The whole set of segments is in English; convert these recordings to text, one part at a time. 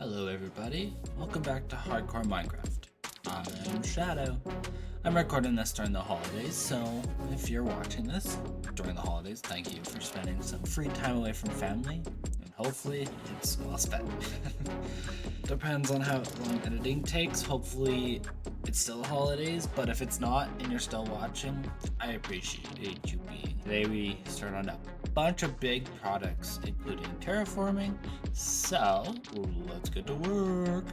Hello everybody, welcome back to Hardcore Minecraft. I'm Shadow. I'm recording this during the holidays, so if you're watching this during the holidays, thank you for spending some free time away from family, and hopefully it's well spent. Depends on how long editing takes. Hopefully it's still the holidays, but if it's not and you're still watching, I appreciate you being. Today we start on a bunch of big products, including terraforming, so let's get to work.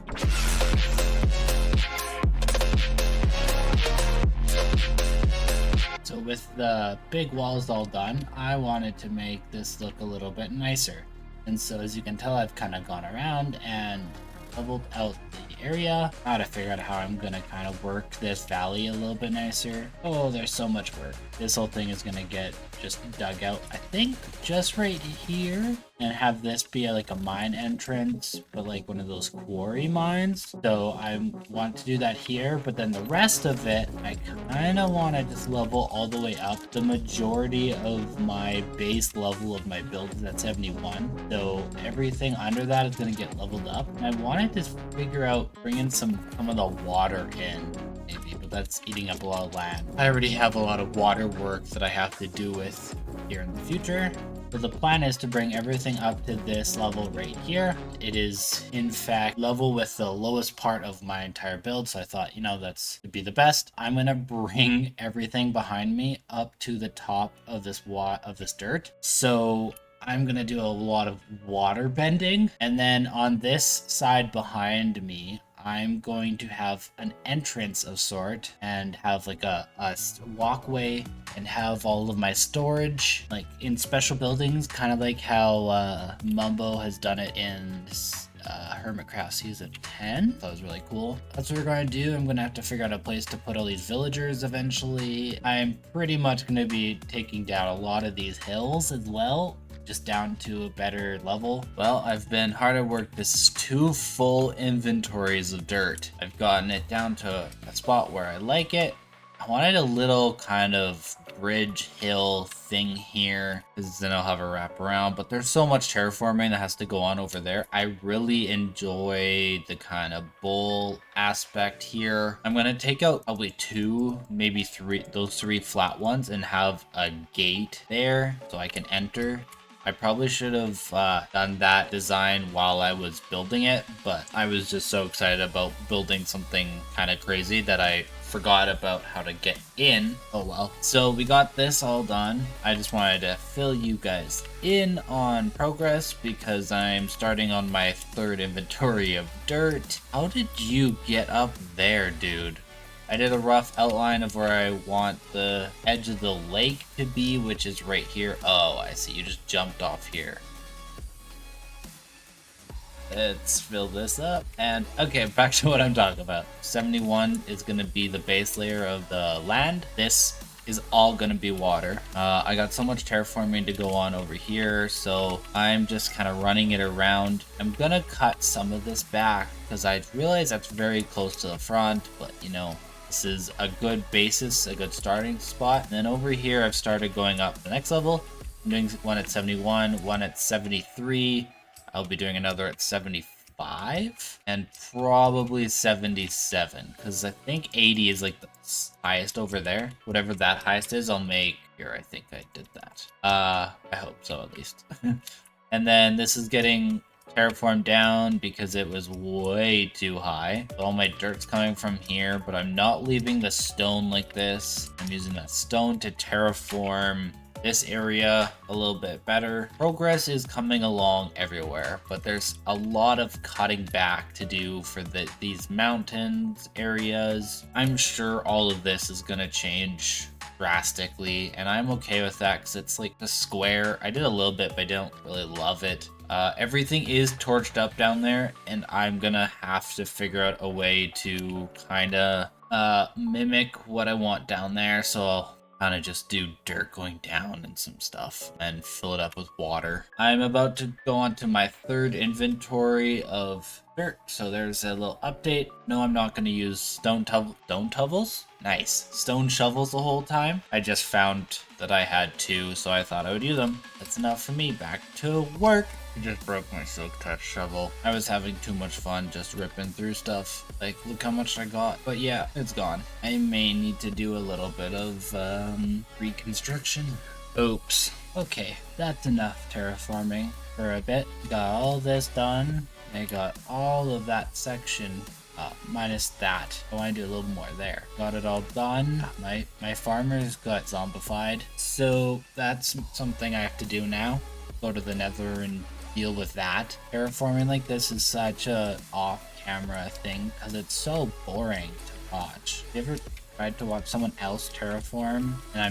So with the big walls all done, I wanted to make this look a little bit nicer. And so as you can tell, I've kind of gone around and leveled out the area. Now to figure out how I'm going to kind of work this valley a little bit nicer. Oh, there's so much work. This whole thing is going to get just dug out, I think, just right here. And have this be like a mine entrance, but like one of those quarry mines. So I want to do that here, but then the rest of it, I kind of want to just level all the way up. The majority of my base level of my build is at 71. So everything under that is going to get leveled up. And I wanted to figure out bringing some of the water in. Maybe, but that's eating up a lot of land. I already have a lot of water work that I have to do with here in the future. So the plan is to bring everything up to this level right here. It is in fact level with the lowest part of my entire build, so I thought, you know, that's would be the best. I'm gonna bring everything behind me up to the top of this dirt. So I'm gonna do a lot of water bending, and then on this side behind me, I'm going to have an entrance of sort and have like a walkway and have all of my storage like in special buildings, kind of like how Mumbo has done it in Hermitcraft Season 10. That was really cool. That's what we're going to do. I'm going to have to figure out a place to put all these villagers eventually. I'm pretty much going to be taking down a lot of these hills as well, just down to a better level. Well, I've been hard at work. This is 2 full inventories of dirt. I've gotten it down to a spot where I like it. I wanted a little kind of bridge hill thing here, because then I'll have a wrap around, but there's so much terraforming that has to go on over there. I really enjoy the kind of bowl aspect here. I'm gonna take out probably 2, maybe 3, those 3 flat ones, and have a gate there so I can enter. I probably should have done that design while I was building it, but I was just so excited about building something kind of crazy that I forgot about how to get in. Oh well. So we got this all done. I just wanted to fill you guys in on progress because I'm starting on my 3rd inventory of dirt. How did you get up there, dude? I did a rough outline of where I want the edge of the lake to be, which is right here. Oh, I see. You just jumped off here. Let's fill this up. And okay, back to what I'm talking about. 71 is going to be the base layer of the land. This is all going to be water. I got so much terraforming to go on over here, so I'm just kind of running it around. I'm going to cut some of this back because I realize that's very close to the front, but you know, this is a good basis, a good starting spot. And then over here, I've started going up the next level. I'm doing one at 71, one at 73. I'll be doing another at 75 and probably 77, because I think 80 is like the highest over there. Whatever that highest is, I'll make here. I think I did that. I hope so, at least. And then this is getting terraformed down because it was way too high. All my dirt's coming from here, but I'm not leaving the stone like this. I'm using that stone to terraform this area a little bit better. Progress is coming along everywhere, but there's a lot of cutting back to do for these mountains areas. I'm sure all of this is gonna change drastically, and I'm okay with that because it's like the square. I did a little bit, but I don't really love it. Everything is torched up down there, and I'm gonna have to figure out a way to kind of mimic what I want down there, so I'll kind of just do dirt going down and some stuff and fill it up with water. I'm about to go on to my 3rd inventory of dirt, so there's a little update. No, I'm not going to use stone shovels. Nice. Stone shovels the whole time. I just found that I had 2, so I thought I would use them. That's enough for me. Back to work. I just broke my silk touch shovel. I was having too much fun just ripping through stuff. Like, look how much I got. But yeah, it's gone. I may need to do a little bit of reconstruction. Oops. Okay, that's enough terraforming for a bit. Got all this done. I got all of that section minus that. I want to do a little more there. Got it all done. My farmers got zombified. So that's something I have to do now. Go to the nether and deal with that. Terraforming like this is such a off-camera thing because it's so boring to watch. You ever tried to watch someone else terraform? And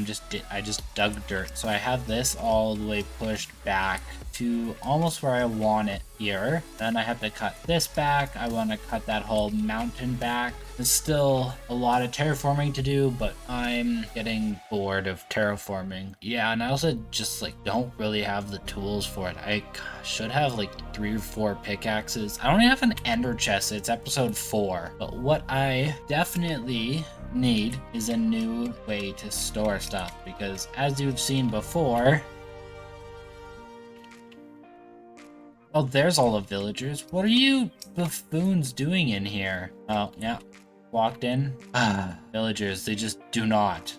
I just dug dirt. So I have this all the way pushed back to almost where I want it here. Then I have to cut this back. I want to cut that whole mountain back. There's still a lot of terraforming to do, but I'm getting bored of terraforming. Yeah, and I also just like don't really have the tools for it. I should have like 3 or 4 pickaxes. I don't even have an ender chest. It's episode 4. But what I definitely need is a new way to store stuff, because as you've seen before, oh, there's all the villagers. What are you buffoons doing in here? Oh, yeah. Walked in. Villagers, they just do not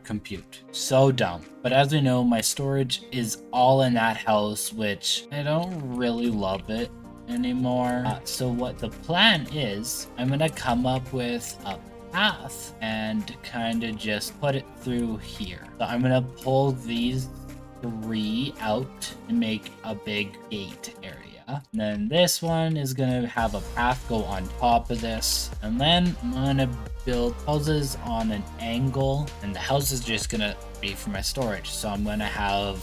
compute. So dumb. But as we know, my storage is all in that house, which I don't really love it anymore. So what the plan is, I'm gonna come up with a path and kind of just put it through here. So I'm gonna pull these 3 out and make a big gate area. And then this one is gonna have a path go on top of this, and then I'm gonna build houses on an angle, and the house is just gonna be for my storage. So I'm gonna have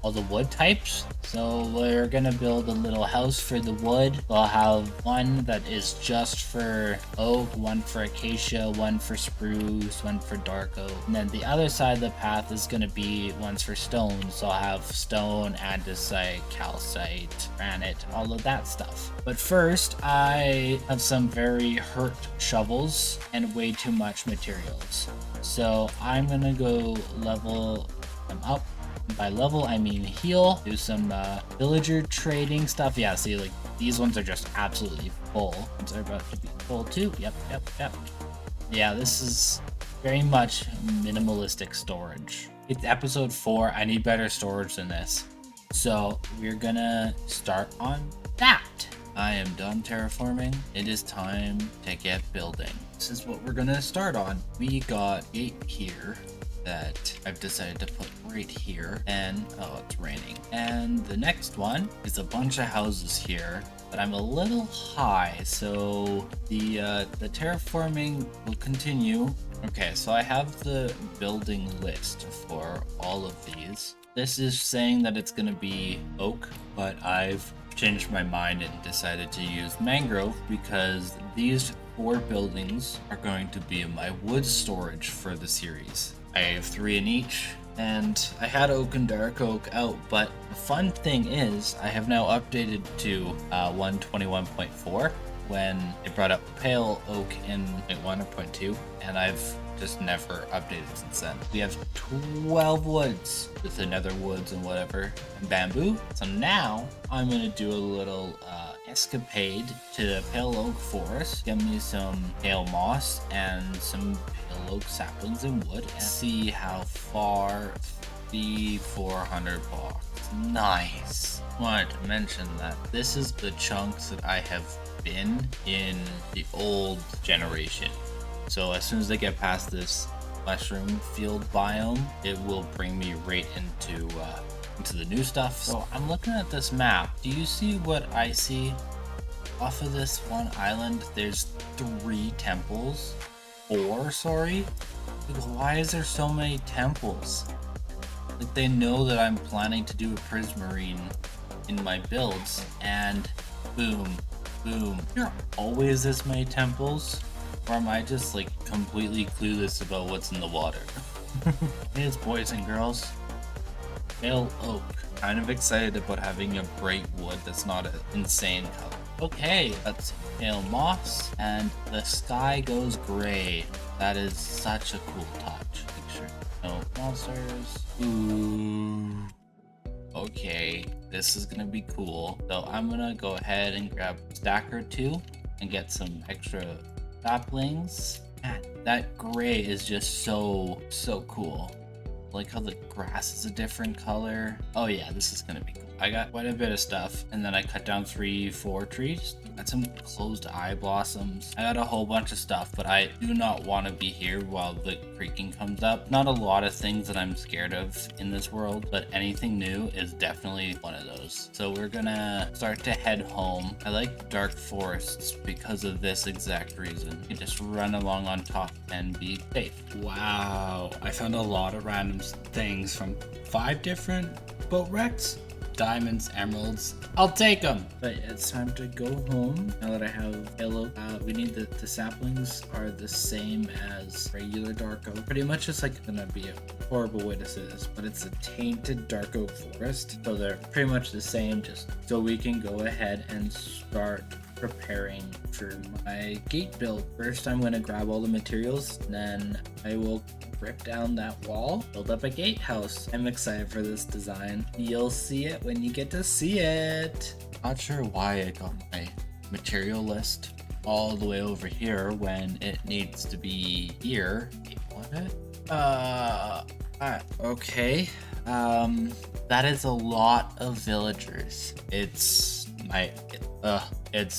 all the wood types. So we're gonna build a little house for the wood. I'll have one that is just for oak, one for acacia, one for spruce, one for dark oak, and then the other side of the path is gonna be ones for stone. So I'll have stone, andesite, calcite, granite, all of that stuff. But first, I have some very hurt shovels and way too much materials. So I'm gonna go level them up. By level, I mean heal. Do some villager trading stuff. Yeah, see, like these ones are just absolutely full. Ones are about to be full too. Yep. Yeah, this is very much minimalistic storage. It's episode 4. I need better storage than this. So we're gonna start on that. I am done terraforming. It is time to get building. This is what we're gonna start on. We got 8 here that I've decided to put right here, and oh, it's raining. And the next one is a bunch of houses here, but I'm a little high, so the terraforming will continue. Okay, so I have the building list for all of these. This is saying that it's gonna be oak, but I've changed my mind and decided to use mangrove because these 4 buildings are going to be my wood storage for the series. I have 3 in each, and I had oak and dark oak out, but the fun thing is I have now updated to 121.4 when it brought up pale oak in 0.1 or 0.2, and I've just never updated since then. We have 12 woods with the nether woods and whatever, and bamboo. So now I'm gonna do a little escapade to the pale oak forest, get me some pale moss and some pale oak saplings and wood, and see how far the 400 blocks. Nice. Wanted to mention that this is the chunks that I have been in the old generation. So as soon as I get past this mushroom field biome, it will bring me right into the new stuff. So I'm looking at this map. Do you see what I see? Off of this one island, there's 3 temples. 4, sorry? Like, why is there so many temples? Like, they know that I'm planning to do a prismarine in my builds, and boom, boom. There are always this many temples? Or am I just like completely clueless about what's in the water? Yes, boys and girls. Pale oak. Kind of excited about having a bright wood that's not an insane color. Okay, that's pale moss, and the sky goes gray. That is such a cool touch. Picture. No monsters. Ooh. Okay, this is gonna be cool. So I'm gonna go ahead and grab a stack or two and get some extra saplings. Man, that gray is just so cool. Like how the grass is a different color. Oh yeah, this is gonna be cool. I got quite a bit of stuff, and then I cut down 3-4 trees. Got some closed eye blossoms. I got a whole bunch of stuff, but I do not want to be here while the creaking comes up. Not a lot of things that I'm scared of in this world, but anything new is definitely one of those. So we're gonna start to head home. I like dark forests because of this exact reason. You can just run along on top and be safe. Wow, I found a lot of random things from 5 different boat wrecks. Diamonds, emeralds, I'll take them. But it's time to go home now that I have yellow. We need the saplings are the same as regular dark oak. Pretty much it's like gonna be a horrible way to say this, but it's a tainted dark oak forest. So they're pretty much the same, just so we can go ahead and start preparing for my gate build. First, I'm gonna grab all the materials, then I will rip down that wall, build up a gatehouse. I'm excited for this design. You'll see it when you get to see it. Not sure why I got my material list all the way over here when it needs to be here. Wait, what? Okay. That is a lot of villagers. It's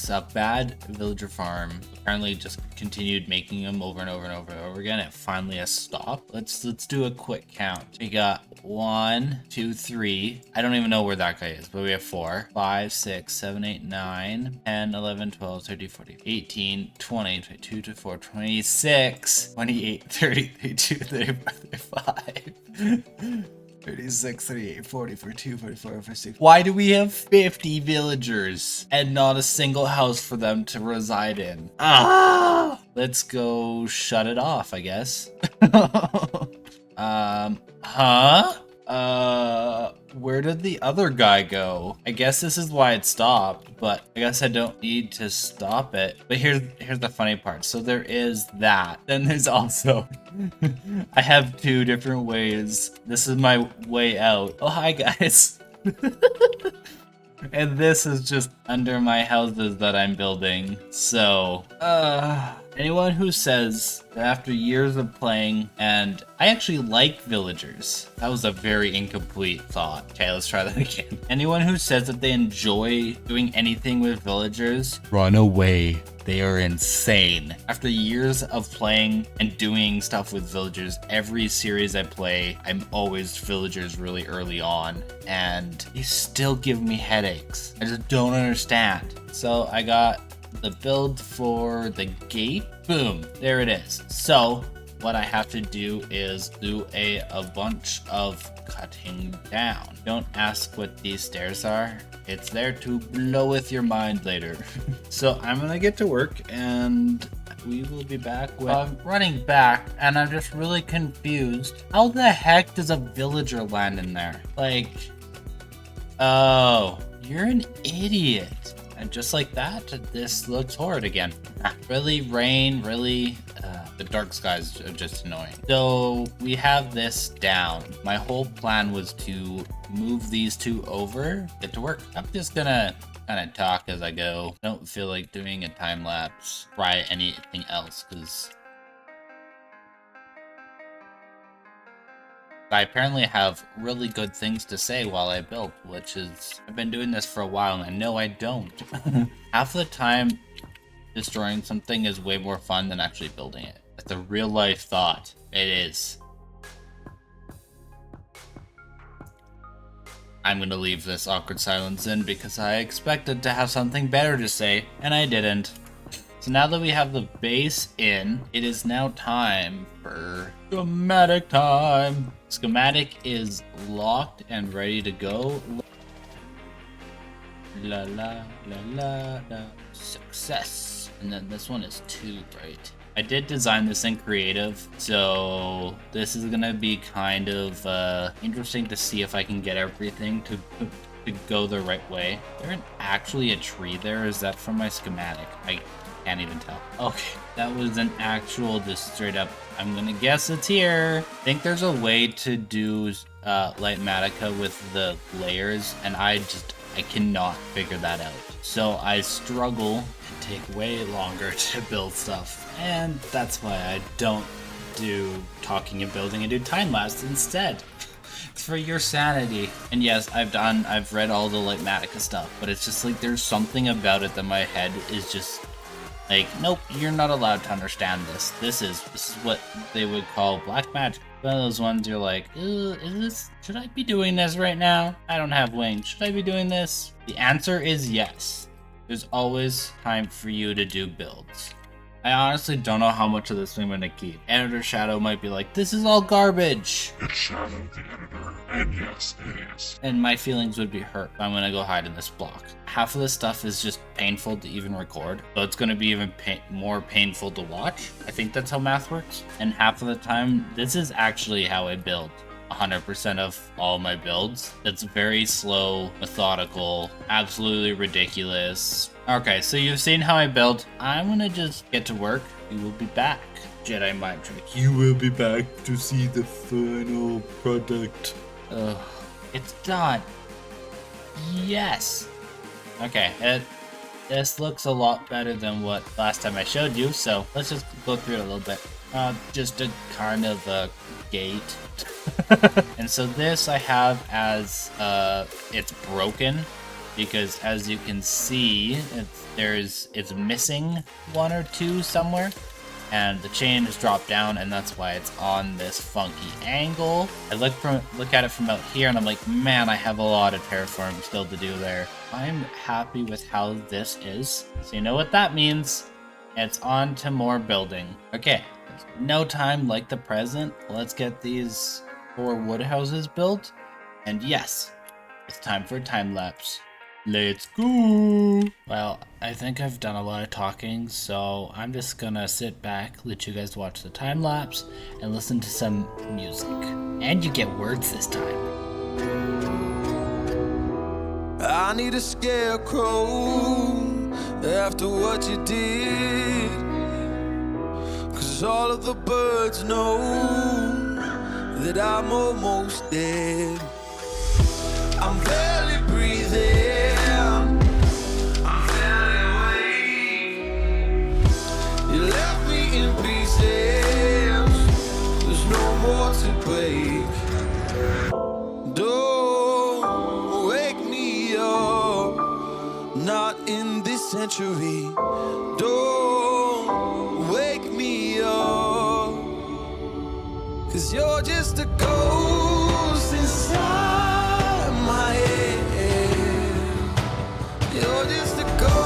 a bad villager farm. Apparently just continued making them over and over and over and over again. It finally has stopped. Let's do a quick count. We got 1, 2, 3. I don't even know where that guy is, but we have 4, 5, 6, 7, 8, 9, 10, 11, 12, 13, 14, 18, 20, 22, 24, 26, 28, 30, 32, 34, 35. 36, 38, 40, 42, 44, 46. Why do we have 50 villagers and not a single house for them to reside in? Ah! Let's go shut it off, I guess. Where did the other guy go? I guess this is why it stopped, but I guess I don't need to stop it. But here's the funny part. So there is that. Then there's also, I have 2 different ways. This is my way out. Oh, hi guys. And this is just under my houses that I'm building. So, anyone who says that after years of playing, and I actually like villagers. That was a very incomplete thought. Okay, let's try that again. Anyone who says that they enjoy doing anything with villagers, run away. They are insane. After years of playing and doing stuff with villagers, every series I play, I'm always villagers really early on, and they still give me headaches. I just don't understand. So I got the build for the gate. Boom, there it is. So what I have to do is do a bunch of cutting down. Don't ask what these stairs are. It's there to blow with your mind later. So I'm gonna get to work and we will be back when I'm running back, and I'm just really confused. How the heck does a villager land in there? Like, oh, you're an idiot. And just like that, this looks horrid again. Really, rain, really? The dark skies are just annoying. So we have this down. My whole plan was to move these 2 over, get to work. I'm just gonna kind of talk as I go. Don't feel like doing a time lapse, try anything else, because I apparently have really good things to say while I build, which is, I've been doing this for a while and I know I don't. Half the time, destroying something is way more fun than actually building it. That's a real life thought. It is. I'm gonna leave this awkward silence in because I expected to have something better to say, and I didn't. So now that we have the base in, it is now time for schematic time. Schematic is locked and ready to go. La la la la la. Success. And then this one is 2, right? I did design this in creative, so this is gonna be kind of interesting to see if I can get everything to to go the right way. There isn't actually a tree there. Is that from my schematic? I can't even tell. Okay, that was an actual just straight up. I'm gonna guess it's here. I think there's a way to do light matica with the layers, and I cannot figure that out. So I struggle and take way longer to build stuff, and that's why I don't do talking and building and do time lapse instead. It's for your sanity. And yes, I've read all the light matica stuff, but it's just like there's something about it that my head is just like, nope, you're not allowed to understand this. This is what they would call black magic. One of those ones you're like, should I be doing this right now? I don't have wings. Should I be doing this? The answer is yes. There's always time for you to do builds. I honestly don't know how much of this I'm gonna keep. Editor Shadow might be like, this is all garbage. It's Shadow the editor, and yes, it is. And my feelings would be hurt if I'm gonna go hide in this block. Half of this stuff is just painful to even record, so it's gonna be even more painful to watch. I think that's how math works. And half of the time, this is actually how I build 100% of all my builds. It's very slow, methodical, absolutely ridiculous. Okay, so you've seen how I build. I'm gonna just get to work. We will be back. Jedi mind trick. You will be back to see the final product. It's done. Yes. Okay, this looks a lot better than what last time I showed you, so let's just go through it a little bit. Just a kind of a gate. And so this I have as it's broken, because as you can see, it's missing one or two somewhere, and the chain has dropped down, and that's why it's on this funky angle. I look at it from out here, and I'm like, man, I have a lot of terraforming still to do there. I'm happy with how this is. So you know what that means? It's on to more building. Okay, there's no time like the present. Let's get these 4 wood houses built, and yes, it's time for a time lapse. Let's go! Well, I think I've done a lot of talking, so I'm just gonna sit back, let you guys watch the time lapse, and listen to some music. And you get words this time. I need a scarecrow after what you did, 'cause all of the birds know that I'm almost dead. I'm barely breathing. You left me in pieces. There's no more to break. Don't wake me up. Not in this century. Don't wake me up. 'Cause you're just a ghost inside my head. You're just a ghost.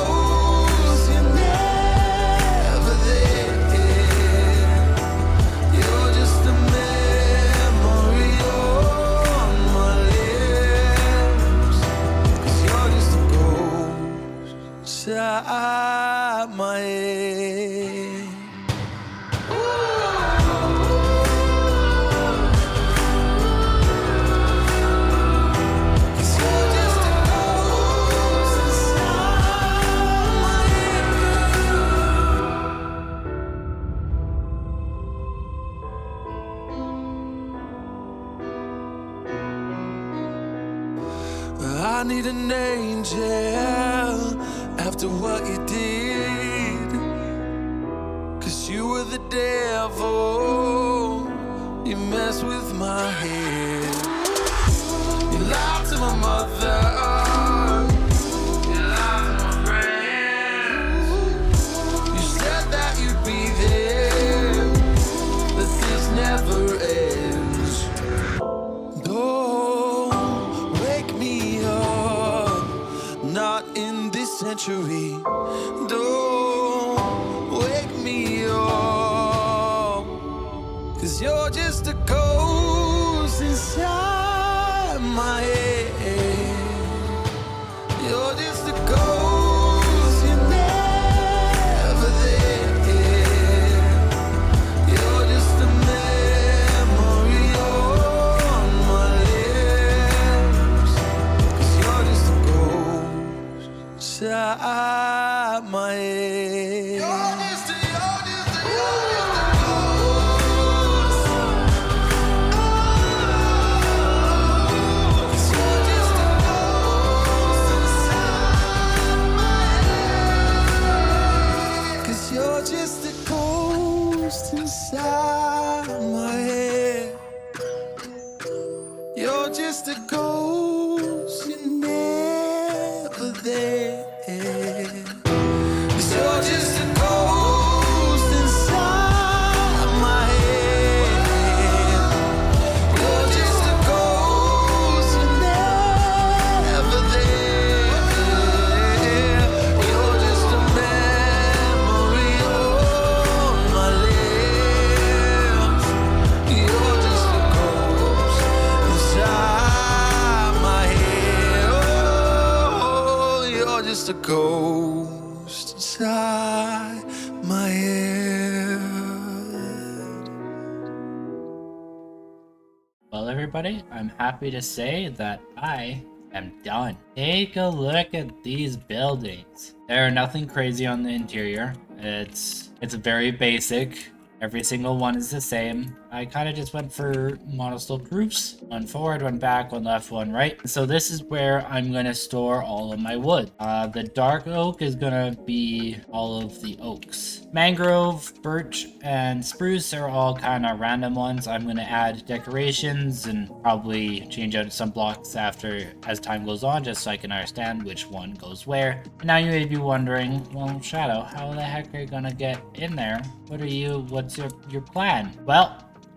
My head. I need an angel after what you did, 'cause you were the devil. You messed with my head. You lied to my mother. You lied to my friends. You said that you'd be there, but this never ends. Don't wake me up. Not in this century. Don't wake me up. 'Cause you're just a ghost inside my head. You're just a ghost, you're never there. You're just a memory on my lips. 'Cause you're just head. You're just a You're just a ghost inside my head. You're just a ghost, you're never there. 'Cause you're just a ghost inside my head. You're just a ghost, you're never there. You're just a memory on my lips. You're just a ghost inside my head. Oh, you're just a ghost inside my head. Well, everybody, I'm happy to say that I am done. Take a look at these buildings. They're nothing crazy on the interior. It's very basic. Every single one is the same. I kind of just went for monoslope roofs. One forward, one back, one left, one right. So this is where I'm going to store all of my wood. The dark oak is going to be all of the oaks. Mangrove, birch, and spruce are all kind of random ones. I'm going to add decorations and probably change out some blocks as time goes on, just so I can understand which one goes where. And now you may be wondering, well, Shadow, how the heck are you going to get in there? What's your plan? Well,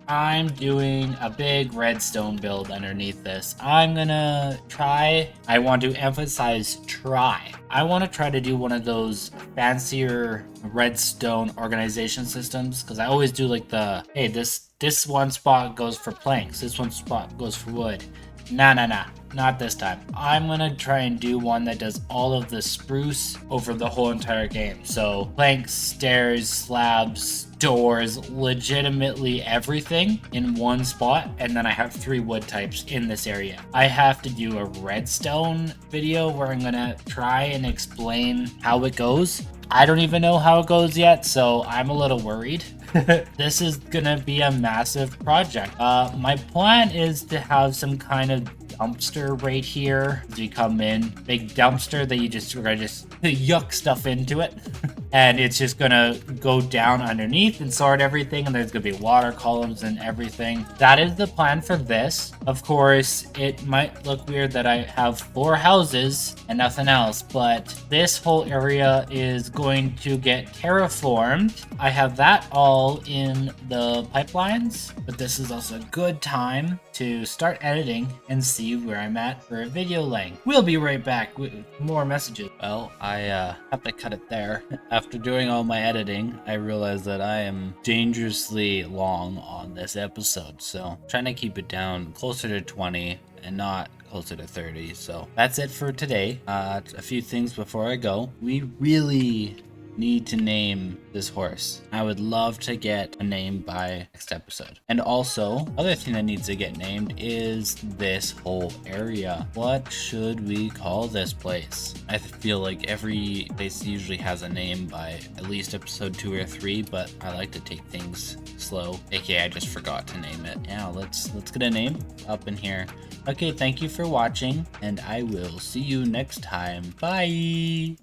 I'm doing a big redstone build underneath this. I want to emphasize try. I want to try to do one of those fancier redstone organization systems, because I always do like hey, this one spot goes for planks, this one spot goes for wood. Nah, not this time. I'm gonna try and do one that does all of the spruce over the whole entire game. So planks, stairs, slabs, doors, legitimately everything in one spot, and then I have 3 wood types in this area. I have to do a redstone video where I'm gonna try and explain how it goes. I don't even know how it goes yet, so I'm a little worried. This is gonna be a massive project. My plan is to have some kind of dumpster right here as you come in. Big dumpster that we're gonna just yuck stuff into it. And it's just gonna go down underneath and sort everything, and there's gonna be water columns and everything. That is the plan for this. Of course, it might look weird that I have 4 houses and nothing else, but this whole area is going to get terraformed. I have that all in the pipelines, but this is also a good time to start editing and see where I'm at for a video length. We'll be right back with more messages. Well, I have to cut it there. After doing all my editing, I realized that I am dangerously long on this episode, so I'm trying to keep it down closer to 20 and not closer to 30. So that's it for today. A few things before I go. We really need to name this horse. I would love to get a name by next episode. And also, other thing that needs to get named is this whole area. What should we call this place? I feel like every place usually has a name by at least episode 2 or 3, but I like to take things slow. AKA I just forgot to name it. Yeah, let's get a name up in here. Okay, thank you for watching, and I will see you next time. Bye!